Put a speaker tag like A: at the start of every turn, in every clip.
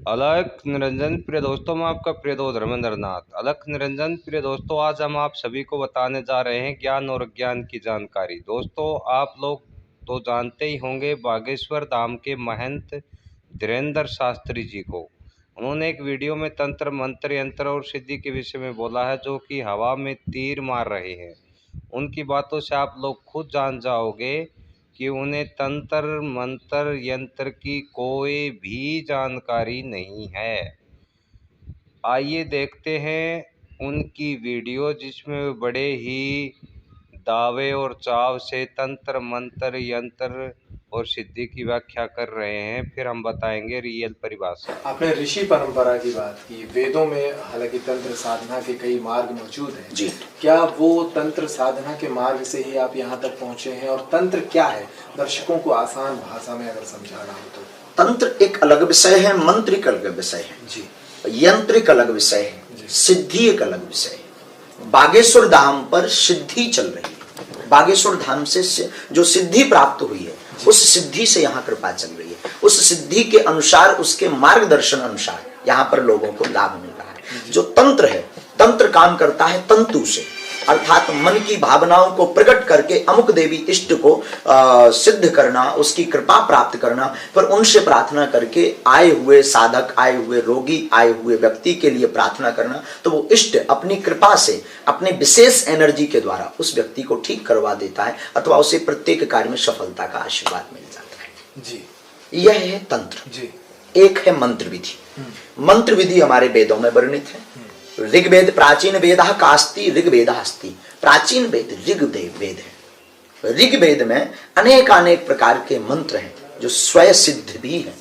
A: अलख निरंजन प्रिय दोस्तों, मैं आपका प्रिय दोस्त धर्मेंद्र नाथ। अलख निरंजन प्रिय दोस्तों, आज हम आप सभी को बताने जा रहे हैं ज्ञान और अज्ञान की जानकारी। दोस्तों, आप लोग तो जानते ही होंगे बागेश्वर धाम के महंत धीरेंद्र शास्त्री जी को। उन्होंने एक वीडियो में तंत्र मंत्र यंत्र और सिद्धि के विषय में बोला है, जो कि हवा में तीर मार रहे हैं। उनकी बातों से आप लोग खुद जान जाओगे कि उन्हें तंत्र मंत्र यंत्र की कोई भी जानकारी नहीं है। आइए देखते हैं उनकी वीडियो, जिसमें वे बड़े ही दावे और चाव से तंत्र मंत्र यंत्र और सिद्धि की व्याख्या कर रहे हैं। फिर हम बताएंगे रियल परिभाषा।
B: आपने ऋषि परंपरा की बात की। वेदों में हालांकि तंत्र साधना के कई मार्ग मौजूद हैं
C: जी।
B: क्या वो तंत्र साधना के मार्ग से ही आप यहाँ तक पहुँचे हैं, और तंत्र क्या है, दर्शकों को आसान भाषा में अगर समझाना हो तो?
C: तंत्र एक अलग विषय है, मंत्र एक अलग विषय है
B: जी।
C: यंत्र एक अलग विषय है, सिद्धि एक अलग विषय है। बागेश्वर धाम पर सिद्धि चल रही है। बागेश्वर धाम से जो सिद्धि प्राप्त हुई है, उस सिद्धि से यहाँ कृपा चल रही है। उस सिद्धि के अनुसार, उसके मार्गदर्शन अनुसार यहाँ पर लोगों को लाभ मिल रहा है। जो तंत्र है, तंत्र काम करता है तंतु से, अर्थात मन की भावनाओं को प्रकट करके अमुक देवी इष्ट को सिद्ध करना, उसकी कृपा प्राप्त करना, पर उनसे प्रार्थना करके आए हुए साधक, आए हुए रोगी, आए हुए व्यक्ति के लिए प्रार्थना करना, तो वो इष्ट अपनी कृपा से, अपने विशेष एनर्जी के द्वारा उस व्यक्ति को ठीक करवा देता है, अथवा उसे प्रत्येक कार्य में सफलता का आशीर्वाद मिल जाता है।
B: जी।
C: यह है तंत्र।
B: जी।
C: एक है मंत्र विधि। मंत्र विधि हमारे वेदों में वर्णित है। ऋग्वेद प्राचीन वेद कास्ति ऋग्वेद अस्ति। प्राचीन वेद ऋग्वेद है। ऋग्वेद में अनेक प्रकार के मंत्र हैं जो स्वयं सिद्ध भी हैं।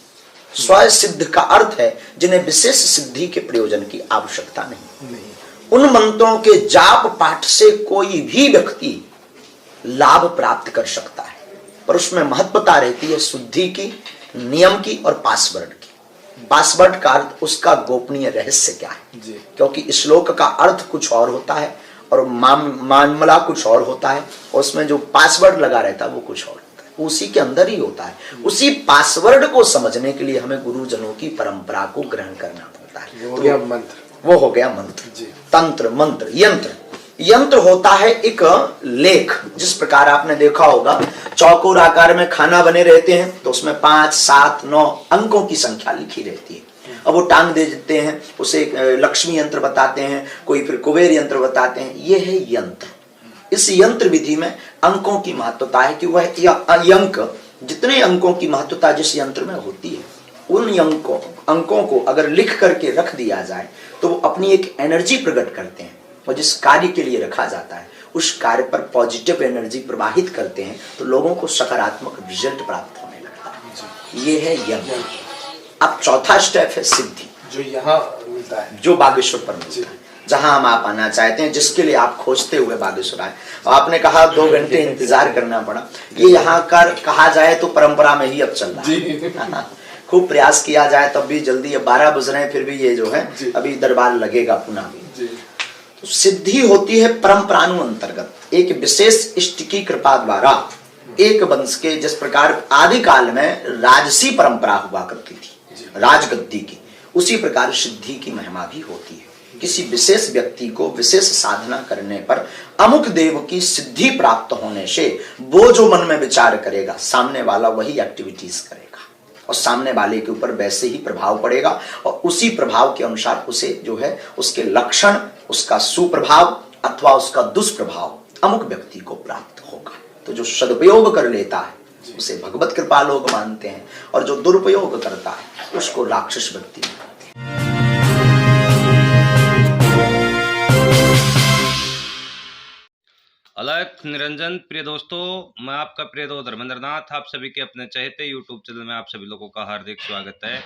C: स्वयं सिद्ध का अर्थ है जिन्हें विशेष सिद्धि के प्रयोजन की आवश्यकता नहीं। उन मंत्रों के जाप पाठ से कोई भी व्यक्ति लाभ प्राप्त कर सकता है, पर उसमें महत्वता रहती है शुद्धि की, नियम की और पासवर्ड की। पासवर्ड का अर्थ उसका गोपनीय रहस्य क्या है जी। क्योंकि श्लोक का अर्थ कुछ और होता है और मामला कुछ और होता है, और उसमें जो पासवर्ड लगा रहता है वो कुछ और होता है, उसी के अंदर ही होता है। उसी पासवर्ड को समझने के लिए हमें गुरुजनों की परंपरा को ग्रहण करना पड़ता है।
B: वो हो गया मंत्र।
C: वो हो गया मंत्र जी। तंत्र मंत्र यंत्र। यंत्र होता है एक लेख। जिस प्रकार आपने देखा होगा चौकोर आकार में खाना बने रहते हैं, तो उसमें 5, 7, 9 अंकों की संख्या लिखी रहती है। अब वो टांग दे देते हैं, उसे लक्ष्मी यंत्र बताते हैं, कोई फिर कुबेर यंत्र बताते हैं। ये है यंत्र। इस यंत्र विधि में अंकों की महत्वता है कि वह अंक, जितने अंकों की महत्वता जिस यंत्र में होती है, उन अंकों को अगर लिख करके रख दिया जाए तो वो अपनी एक एनर्जी प्रकट करते हैं, और जिस कार्य के लिए रखा जाता है उस कार्य पर पॉजिटिव एनर्जी प्रवाहित करते हैं, तो लोगों को सकारात्मक रिजल्ट प्राप्त होने लगता है। ये है यंत्र। अब चौथा स्टेप है सिद्धि, जो यहाँ मिलता है, जो बागेश्वर पर मिलता है, जहां हम आप आना चाहते हैं, जिसके लिए आप खोजते हुए बागेश्वर आए। आपने कहा 2 घंटे इंतजार करना पड़ा। ये यहाँ कर कहा जाए तो परंपरा में ही अब चल रहा है। खूब प्रयास किया जाए तब भी जल्दी, 12 बज रहे हैं फिर भी ये जो है अभी दरबार लगेगा पुनः भी। तो सिद्धि होती है परंपरानु अंतर्गत एक विशेष इष्ट की कृपा द्वारा एक वंश के, जिस प्रकार आदि काल में राजसी परंपरा हुआ करती थी राजगद्दी की, उसी प्रकार सिद्धि की महिमा भी होती है। किसी विशेष व्यक्ति को विशेष साधना करने पर अमुक देव की सिद्धि प्राप्त होने से वो जो मन में विचार करेगा, सामने वाला वही एक्टिविटीज करेगा, और सामने वाले के ऊपर वैसे ही प्रभाव पड़ेगा, और उसी प्रभाव के अनुसार उसे जो है उसके लक्षण, उसका सुप्रभाव अथवा उसका दुष्प्रभाव अमुक व्यक्ति को प्राप्त होगा। तो जो सदुपयोग कर लेता है उसे भगवत कृपा लोग मानते हैं, और जो दुरुपयोग करता है उसको राक्षस व्यक्ति मानते हैं।
A: अलख निरंजन प्रिय दोस्तों, मैं आपका प्रिय दोस्त धर्मेंद्र नाथ, आप सभी के अपने चहेते यूट्यूब चैनल में आप सभी लोगों का हार्दिक स्वागत है।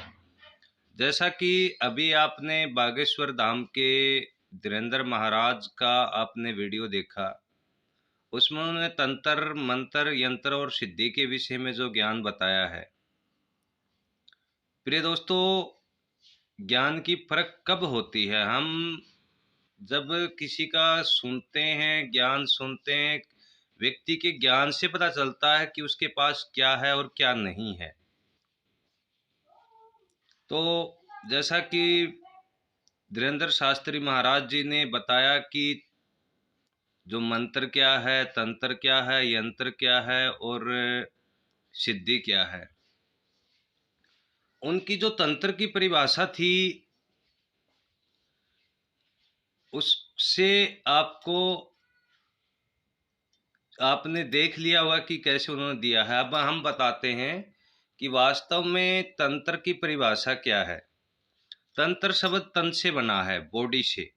A: जैसा कि अभी आपने बागेश्वर धाम के धीरेंद्र महाराज का आपने वीडियो देखा, उसमें उन्होंने तंत्र मंत्र यंत्र और सिद्धि के विषय में जो ज्ञान बताया है। प्रिय दोस्तों, ज्ञान की फर्क कब होती है? हम जब किसी का सुनते हैं, ज्ञान सुनते हैं, व्यक्ति के ज्ञान से पता चलता है कि उसके पास क्या है और क्या नहीं है। तो जैसा कि धीरेन्द्र शास्त्री महाराज जी ने बताया कि जो मंत्र क्या है, तंत्र क्या है, यंत्र क्या है और सिद्धि क्या है। उनकी जो तंत्र की परिभाषा थी उससे आपने देख लिया होगा कि कैसे उन्होंने दिया है। अब हम बताते हैं कि वास्तव में तंत्र की परिभाषा क्या है। तंत्र शब्द तन से बना है, बॉडी से।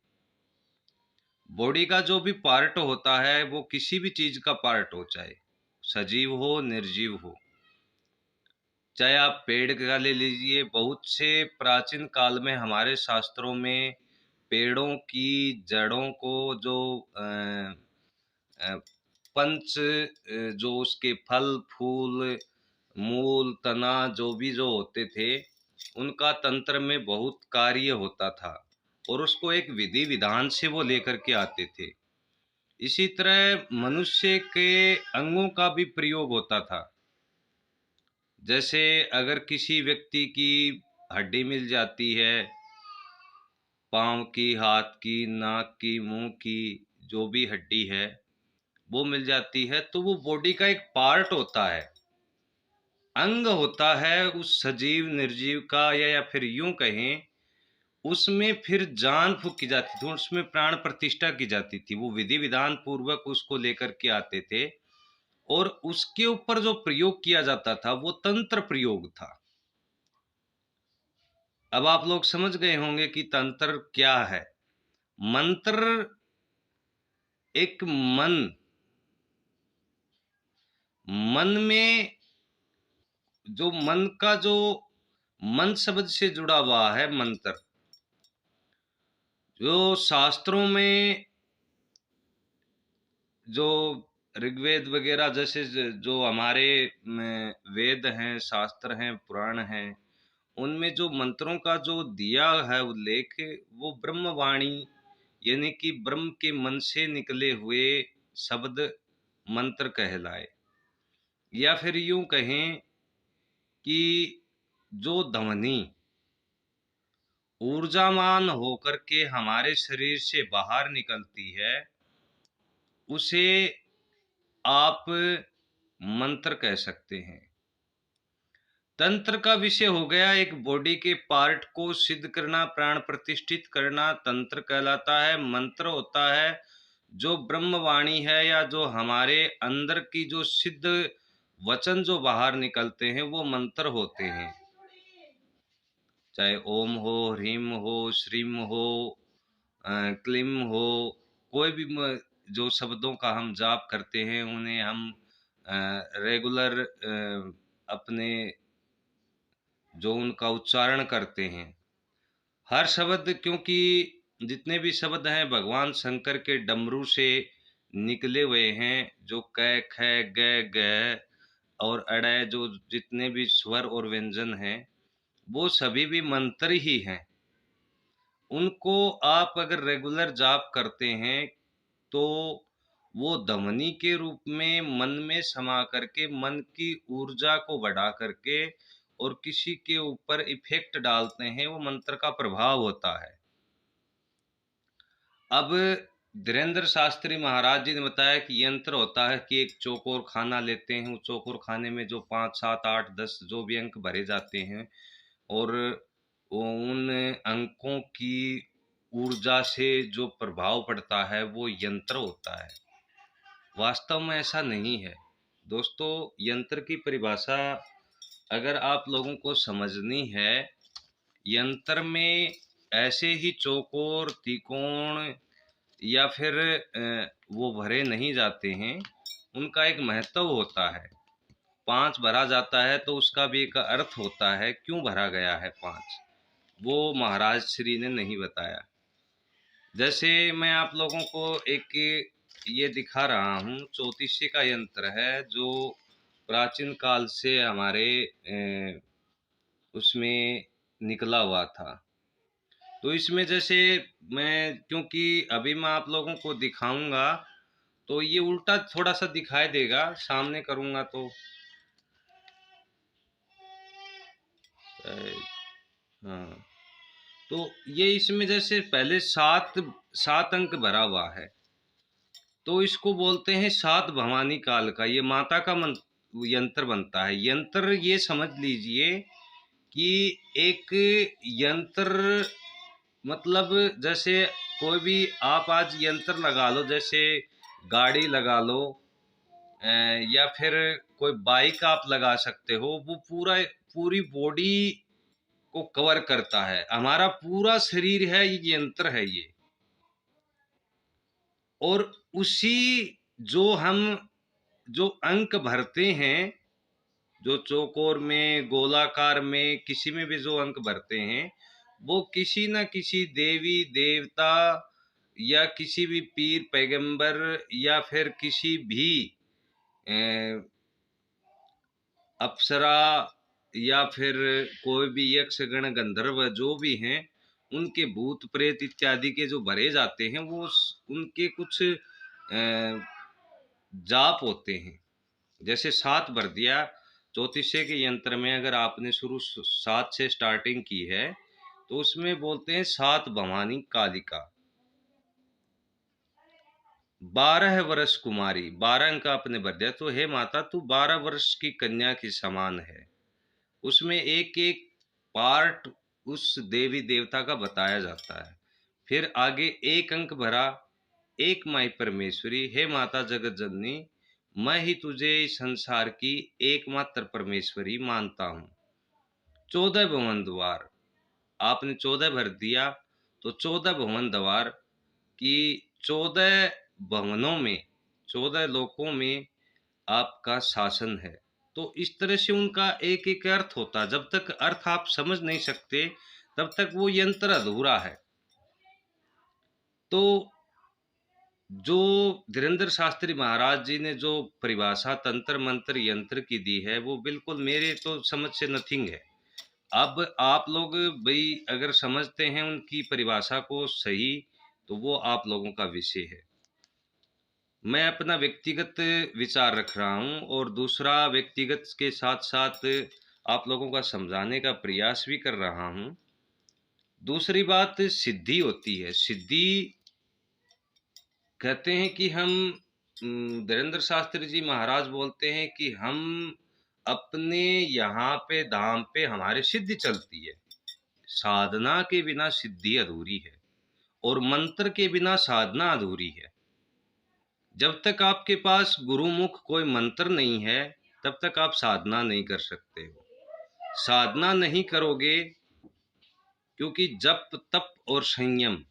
A: बॉडी का जो भी पार्ट होता है वो किसी भी चीज का पार्ट हो, चाहे सजीव हो निर्जीव हो, चाहे आप पेड़ का ले लीजिए। बहुत से प्राचीन काल में हमारे शास्त्रों में पेड़ों की जड़ों को जो पंच जो उसके फल फूल मूल तना जो भी जो होते थे उनका तंत्र में बहुत कार्य होता था और उसको एक विधि विधान से वो लेकर के आते थे। इसी तरह मनुष्य के अंगों का भी प्रयोग होता था। जैसे अगर किसी व्यक्ति की हड्डी मिल जाती है, पाँव की, हाथ की, नाक की, मुंह की, जो भी हड्डी है वो मिल जाती है, तो वो बॉडी का एक पार्ट होता है, अंग होता है उस सजीव निर्जीव का, या फिर यूं कहें उसमें फिर जान फूंक की जाती थी, उसमें प्राण प्रतिष्ठा की जाती थी। वो विधि विधान पूर्वक उसको लेकर के आते थे और उसके ऊपर जो प्रयोग किया जाता था वो तंत्र प्रयोग था। अब आप लोग समझ गए होंगे कि तंत्र क्या है। मंत्र एक मन में जो मन का जो मन शब्द से जुड़ा हुआ है मंत्र, जो शास्त्रों में जो ऋग्वेद वगैरह जैसे जो हमारे वेद हैं, शास्त्र हैं, पुराण हैं, उनमें जो मंत्रों का जो दिया है उल्लेख, वो ब्रह्मवाणी यानी कि ब्रह्म के मन से निकले हुए शब्द मंत्र कहलाए। या फिर यूं कहें कि जो ध्वनि ऊर्जामान होकर के हमारे शरीर से बाहर निकलती है उसे आप मंत्र कह सकते हैं। तंत्र का विषय हो गया एक बॉडी के पार्ट को सिद्ध करना, प्राण प्रतिष्ठित करना, तंत्र कहलाता है। मंत्र होता है जो ब्रह्मवाणी है या जो हमारे अंदर की जो सिद्ध वचन जो बाहर निकलते हैं वो मंत्र होते हैं। चाहे ओम हो, ह्रीम हो, श्रीम हो, क्लीम हो, कोई भी जो शब्दों का हम जाप करते हैं उन्हें हम रेगुलर अपने जो उनका उच्चारण करते हैं। हर शब्द, क्योंकि जितने भी शब्द हैं भगवान शंकर के डमरू से निकले हुए हैं, जो कै ख ग ग और अड़य जो जितने भी स्वर और व्यंजन हैं वो सभी भी मंत्र ही हैं। उनको आप अगर रेगुलर जाप करते हैं तो वो ध्वनि के रूप में मन में समा करके मन की ऊर्जा को बढ़ा करके और किसी के ऊपर इफेक्ट डालते हैं, वो मंत्र का प्रभाव होता है। अब धीरेन्द्र शास्त्री महाराज जी ने बताया कि यंत्र होता है कि एक चौकोर खाना लेते हैं, उस चौकोर खाने में जो 5, 7, 8, 10 जो भी अंक भरे जाते हैं और उन अंकों की ऊर्जा से जो प्रभाव पड़ता है वो यंत्र होता है। वास्तव में ऐसा नहीं है दोस्तों। यंत्र की परिभाषा अगर आप लोगों को समझनी है, यंत्र में ऐसे ही चौकोर त्रिकोण या फिर वो भरे नहीं जाते हैं, उनका एक महत्व होता है। 5 भरा जाता है तो उसका भी एक अर्थ होता है, क्यों भरा गया है 5, वो महाराज श्री ने नहीं बताया। जैसे मैं आप लोगों को एक ये दिखा रहा हूँ, ज्योतिषी का यंत्र है जो प्राचीन काल से हमारे उसमें निकला हुआ था। तो इसमें जैसे मैं, क्योंकि अभी मैं आप लोगों को दिखाऊंगा तो ये उल्टा थोड़ा सा दिखाई देगा, सामने करूंगा तो हाँ, तो ये इसमें जैसे पहले सात सात अंक भरा हुआ है, तो इसको बोलते हैं सात भवानी काल का। ये माता का यंत्र बनता है। यंत्र ये समझ लीजिए कि एक यंत्र मतलब जैसे कोई भी आप आज यंत्र लगा लो, जैसे गाड़ी लगा लो, या फिर कोई बाइक आप लगा सकते हो, वो पूरी बॉडी को कवर करता है। हमारा पूरा शरीर है, ये यंत्र है ये। और उसी जो हम जो अंक भरते हैं, जो चौकोर में, गोलाकार में, किसी में भी जो अंक भरते हैं, वो किसी न किसी देवी देवता या किसी भी पीर पैगंबर या फिर किसी भी अप्सरा या फिर कोई भी यक्ष गण गंधर्व जो भी हैं, उनके भूत प्रेत इत्यादि के जो भरे जाते हैं, वो उनके कुछ जाप होते हैं। जैसे सात भर दिया ज्योतिषे के यंत्र में, अगर आपने शुरू सात से स्टार्टिंग की है तो उसमें बोलते हैं सात भवानी कालिका। 12 वर्ष कुमारी, 12 अंक आपने भर दिया तो हे माता तू 12 वर्ष की कन्या के समान है। उसमें एक एक पार्ट उस देवी देवता का बताया जाता है। फिर आगे एक अंक भरा, एक माई परमेश्वरी, हे माता जगत जननी, मैं ही तुझे इस संसार की एकमात्र परमेश्वरी मानता हूँ। 14 भवन द्वार आपने 14 भर दिया, तो 14 भवन द्वार की 14 भवनों में, 14 लोकों में आपका शासन है। तो इस तरह से उनका एक एक अर्थ होता है। जब तक अर्थ आप समझ नहीं सकते तब तक वो यंत्र अधूरा है। तो जो धीरेन्द्र शास्त्री महाराज जी ने जो परिभाषा तंत्र मंत्र यंत्र की दी है, वो बिल्कुल मेरे तो समझ से नथिंग है। अब आप लोग भाई अगर समझते हैं उनकी परिभाषा को सही, तो वो आप लोगों का विषय है। मैं अपना व्यक्तिगत विचार रख रहा हूँ और दूसरा व्यक्तिगत के साथ साथ आप लोगों का समझाने का प्रयास भी कर रहा हूँ। दूसरी बात सिद्धि होती है। सिद्धि कहते हैं कि हम धीरेन्द्र शास्त्री जी महाराज बोलते हैं कि हम अपने यहाँ पे धाम पे हमारी सिद्धि चलती है। साधना के बिना सिद्धि अधूरी है और मंत्र के बिना साधना अधूरी है। जब तक आपके पास गुरुमुख कोई मंत्र नहीं है, तब तक आप साधना नहीं कर सकते हो। साधना नहीं करोगे, क्योंकि जप तप और संयम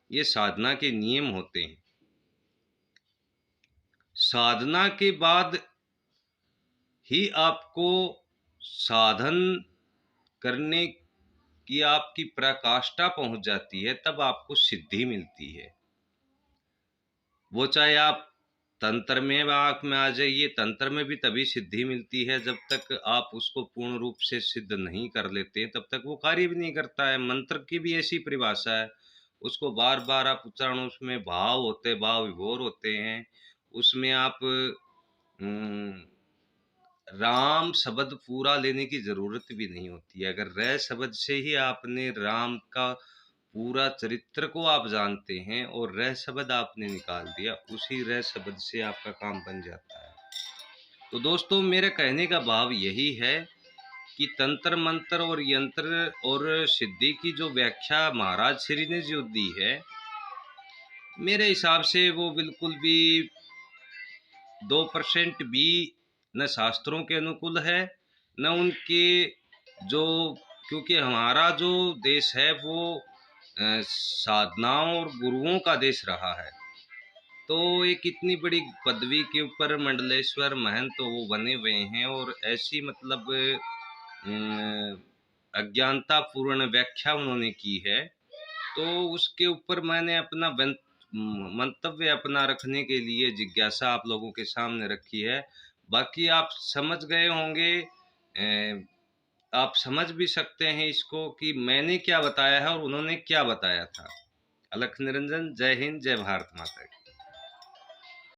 A: ये साधना के नियम होते हैं। साधना के बाद ही आपको साधन करने की आपकी पराकाष्ठा पहुंच जाती है, तब आपको सिद्धि मिलती है। वो चाहे आप तंत्र में आ जाइए, तंत्र में भी तभी सिद्धि मिलती है जब तक आप उसको पूर्ण रूप से सिद्ध नहीं कर लेते, तब तक वो कार्य भी नहीं करता है। मंत्र की भी ऐसी परिभाषा है, उसको बार बार आप उच्चारण, उसमें भाव होते, भाव विभोर होते हैं, उसमें आप राम शब्द पूरा लेने की जरूरत भी नहीं होती है। अगर रै शब्द से ही आपने राम का पूरा चरित्र को आप जानते हैं और रै शब्द आपने निकाल दिया, उसी रै शब्द से आपका काम बन जाता है। तो दोस्तों मेरे कहने का भाव यही है कि तंत्र मंत्र और यंत्र और सिद्धि की जो व्याख्या महाराज श्री ने जो दी है, मेरे हिसाब से वो बिल्कुल भी 2% भी न शास्त्रों के अनुकूल है, न उनके जो, क्योंकि हमारा जो देश है वो साधनाओं और गुरुओं का देश रहा है। तो एक इतनी बड़ी पदवी के ऊपर मंडलेश्वर महंत तो वो बने हुए हैं, और ऐसी मतलब अज्ञानता पूर्ण व्याख्या उन्होंने की है, तो उसके ऊपर मैंने अपना मंतव्य अपना रखने के लिए जिज्ञासा आप लोगों के सामने रखी है। बाकी आप समझ गए होंगे, आप समझ भी सकते हैं इसको कि मैंने क्या बताया है और उन्होंने क्या बताया था। अलख निरंजन। जय हिंद, जय भारत माता की।